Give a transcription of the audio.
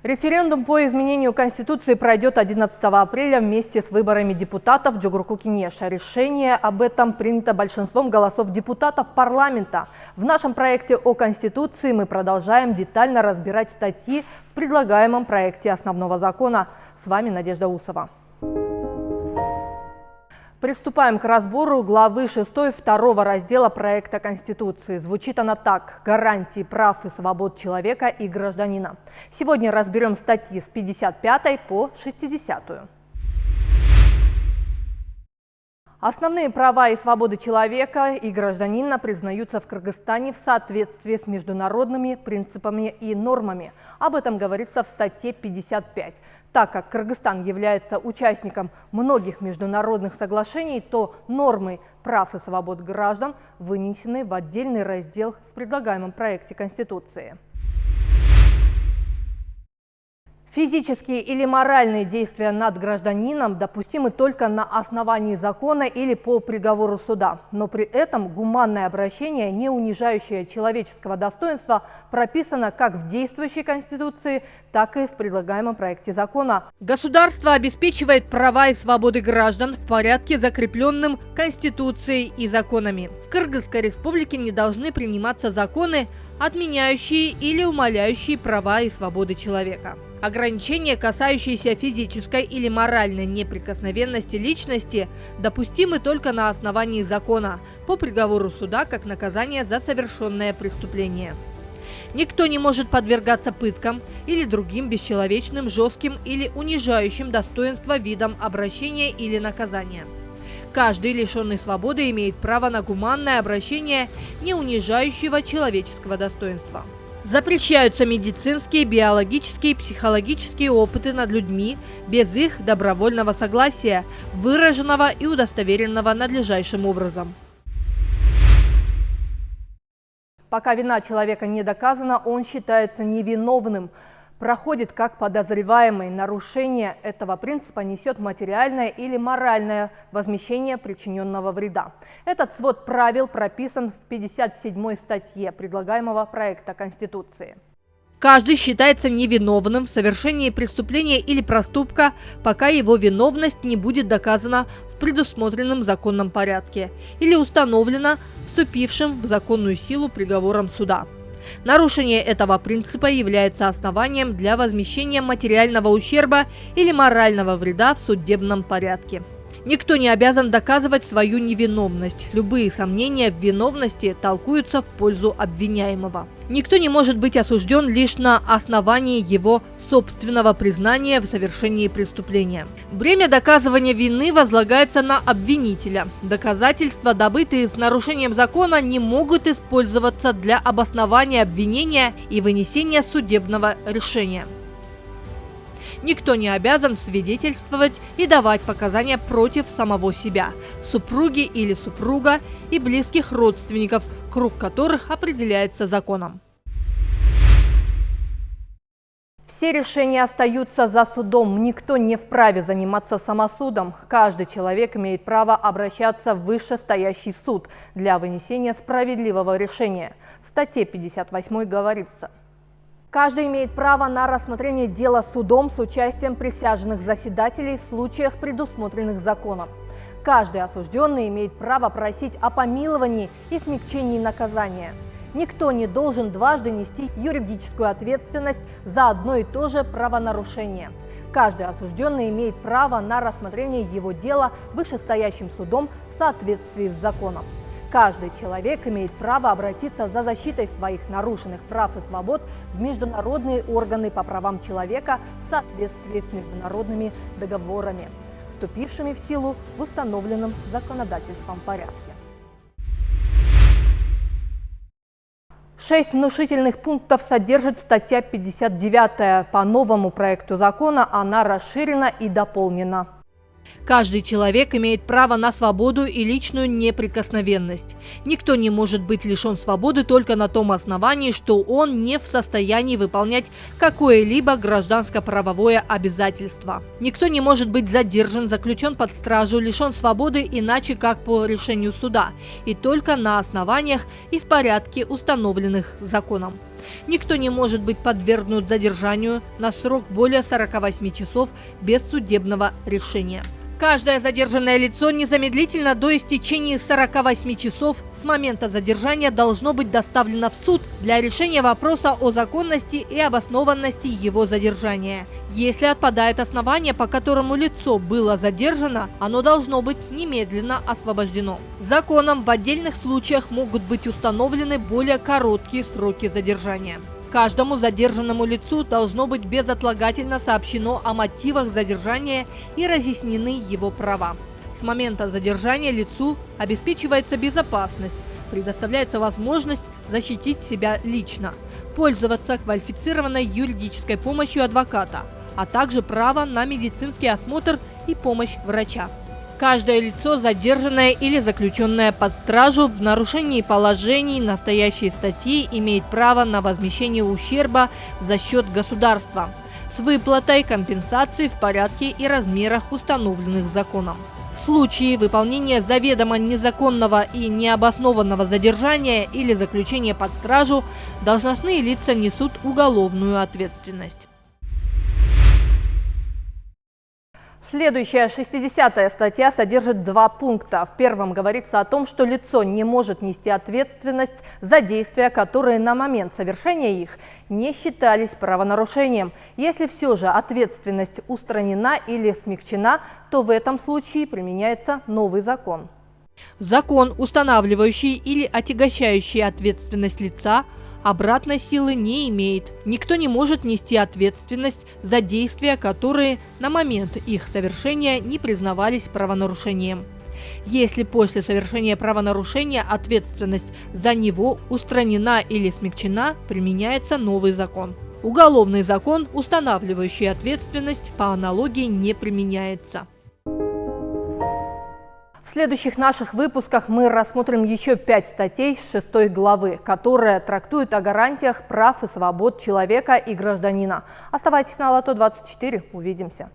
Референдум по изменению Конституции пройдет 11 апреля вместе с выборами депутатов Джугурку-Кенеша. Решение об этом принято большинством голосов депутатов парламента. В нашем проекте о Конституции мы продолжаем детально разбирать статьи в предлагаемом проекте основного закона. С вами Надежда Усова. Приступаем к разбору главы 6 второго раздела проекта Конституции. Звучит она так: гарантии прав и свобод человека и гражданина. Сегодня разберем статьи с 55 по 60. Основные права и свободы человека и гражданина признаются в Кыргызстане в соответствии с международными принципами и нормами. Об этом говорится в статье 55. Так как Кыргызстан является участником многих международных соглашений, то нормы прав и свобод граждан вынесены в отдельный раздел в предлагаемом проекте Конституции. Физические или моральные действия над гражданином допустимы только на основании закона или по приговору суда. Но при этом гуманное обращение, не унижающее человеческого достоинства, прописано как в действующей Конституции, так и в предлагаемом проекте закона. Государство обеспечивает права и свободы граждан в порядке, закрепленным Конституцией и законами. В Кыргызской республике не должны приниматься законы, отменяющие или умаляющие права и свободы человека. Ограничения, касающиеся физической или моральной неприкосновенности личности, допустимы только на основании закона, по приговору суда как наказание за совершенное преступление. Никто не может подвергаться пыткам или другим бесчеловечным, жестким или унижающим достоинство видам обращения или наказания. Каждый лишенный свободы имеет право на гуманное обращение, не унижающего человеческого достоинства. Запрещаются медицинские, биологические и психологические опыты над людьми без их добровольного согласия, выраженного и удостоверенного надлежащим образом. Пока вина человека не доказана, он считается невиновным, проходит как подозреваемый. Нарушение этого принципа несет материальное или моральное возмещение причиненного вреда. Этот свод правил прописан в 57-й статье предлагаемого проекта Конституции. Каждый считается невиновным в совершении преступления или проступка, пока его виновность не будет доказана в предусмотренном законном порядке или установлена вступившим в законную силу приговором суда. Нарушение этого принципа является основанием для возмещения материального ущерба или морального вреда в судебном порядке. Никто не обязан доказывать свою невиновность. Любые сомнения в виновности толкуются в пользу обвиняемого. Никто не может быть осужден лишь на основании его собственного признания в совершении преступления. Бремя доказывания вины возлагается на обвинителя. Доказательства, добытые с нарушением закона, не могут использоваться для обоснования обвинения и вынесения судебного решения. Никто не обязан свидетельствовать и давать показания против самого себя, супруги или супруга и близких родственников, круг которых определяется законом. Все решения остаются за судом. Никто не вправе заниматься самосудом. Каждый человек имеет право обращаться в вышестоящий суд для вынесения справедливого решения. В статье 58 говорится: каждый имеет право на рассмотрение дела судом с участием присяжных заседателей в случаях, предусмотренных законом. Каждый осужденный имеет право просить о помиловании и смягчении наказания. Никто не должен дважды нести юридическую ответственность за одно и то же правонарушение. Каждый осужденный имеет право на рассмотрение его дела вышестоящим судом в соответствии с законом. Каждый человек имеет право обратиться за защитой своих нарушенных прав и свобод в международные органы по правам человека в соответствии с международными договорами, вступившими в силу в установленном законодательством порядке. 6 внушительных пунктов содержит статья 59. По новому проекту закона она расширена и дополнена. Каждый человек имеет право на свободу и личную неприкосновенность. Никто не может быть лишен свободы только на том основании, что он не в состоянии выполнять какое-либо гражданско-правовое обязательство. Никто не может быть задержан, заключен под стражу, лишен свободы иначе как по решению суда, и только на основаниях и в порядке, установленных законом. Никто не может быть подвергнут задержанию на срок более 48 часов без судебного решения. Каждое задержанное лицо незамедлительно до истечения 48 часов с момента задержания должно быть доставлено в суд для решения вопроса о законности и обоснованности его задержания. Если отпадает основание, по которому лицо было задержано, оно должно быть немедленно освобождено. Законом в отдельных случаях могут быть установлены более короткие сроки задержания. Каждому задержанному лицу должно быть безотлагательно сообщено о мотивах задержания и разъяснены его права. С момента задержания лицу обеспечивается безопасность, предоставляется возможность защитить себя лично, пользоваться квалифицированной юридической помощью адвоката, а также право на медицинский осмотр и помощь врача. Каждое лицо, задержанное или заключенное под стражу в нарушении положений настоящей статьи, имеет право на возмещение ущерба за счет государства с выплатой компенсации в порядке и размерах, установленных законом. В случае выполнения заведомо незаконного и необоснованного задержания или заключения под стражу должностные лица несут уголовную ответственность. Следующая 60-я статья содержит два пункта. В первом говорится о том, что лицо не может нести ответственность за действия, которые на момент совершения их не считались правонарушением. Если все же ответственность устранена или смягчена, то в этом случае применяется новый закон. Закон, устанавливающий или отягощающий ответственность лица, обратной силы не имеет. Никто не может нести ответственность за действия, которые на момент их совершения не признавались правонарушением. Если после совершения правонарушения ответственность за него устранена или смягчена, применяется новый закон. Уголовный закон, устанавливающий ответственность, по аналогии не применяется. В следующих наших выпусках мы рассмотрим еще 5 статей с 6 главы, которые трактуют о гарантиях прав и свобод человека и гражданина. Оставайтесь на Лото 24, увидимся.